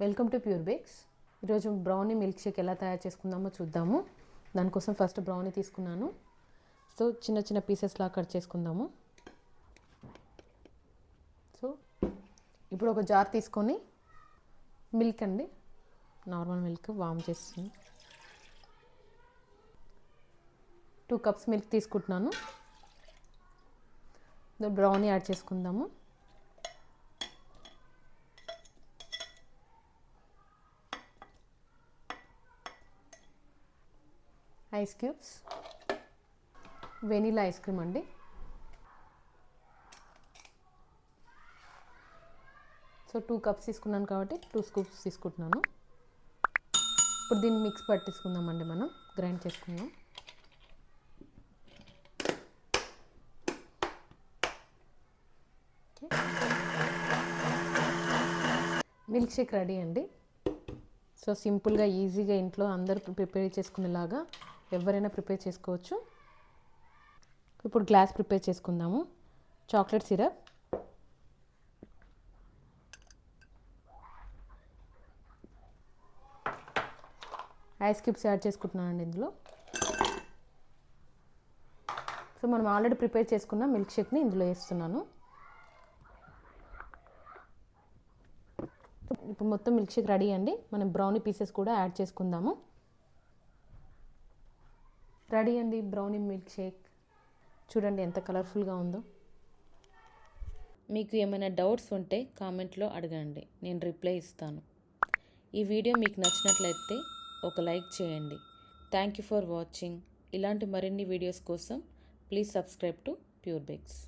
Welcome to pure bakes. ఈరోజు brownie milk shake ఎలా తయారు చేసుకుందామో చూద్దాము. దానికోసం ఫస్ట్ బ్రౌనీ తీసుకున్నాను. సో చిన్న చిన్న పీసెస్లా కట్ చేసుకుందాము. సో ఇప్పుడు ఒక జార్ తీసుకొని మిల్క్ అండి, నార్మల్ మిల్క్ వామ్ చేస్తుంది. 2 కప్స్ మిల్క్ తీసుకుంటున్నాను. బ్రౌనీ యాడ్ చేసుకుందాము. Ice cubes, vanilla ice cream అండి. సో 2 కప్స్ తీసుకున్నాను కాబట్టి 2 స్కూప్స్ తీసుకుంటున్నాను. ఇప్పుడు దీన్ని మిక్స్ పట్టించుకుందామండి, మనం గ్రైండ్ చేసుకుందాం. మిల్క్ షేక్ రెడీ అండి. సో సింపుల్గా ఈజీగా ఇంట్లో అందరూ ప్రిపేర్ చేసుకునేలాగా ఎవరైనా ప్రిపేర్ చేసుకోవచ్చు. ఇప్పుడు గ్లాస్ ప్రిపేర్ చేసుకుందాము. Chocolate syrup, ice cubes add చేసుకుంటున్నానండి ఇందులో. సో మనం ఆల్రెడీ ప్రిపేర్ చేసుకున్న మిల్క్ షేక్ని ఇందులో వేస్తున్నాను. ఇప్పుడు మొత్తం మిల్క్ షేక్ రెడీ అండి. మనం బ్రౌనీ పీసెస్ కూడా యాడ్ చేసుకుందాము. రెడీ అండి బ్రౌనీ మిల్క్ షేక్. చూడండి ఎంత కలర్ఫుల్గా ఉందో. మీకు ఏమైనా డౌట్స్ ఉంటే కామెంట్లో అడగండి, నేను రిప్లై ఇస్తాను. ఈ వీడియో మీకు నచ్చినట్లయితే ఒక లైక్ చేయండి. Thank you for watching. ఇలాంటి మరిన్ని వీడియోస్ కోసం please subscribe to pure bakes.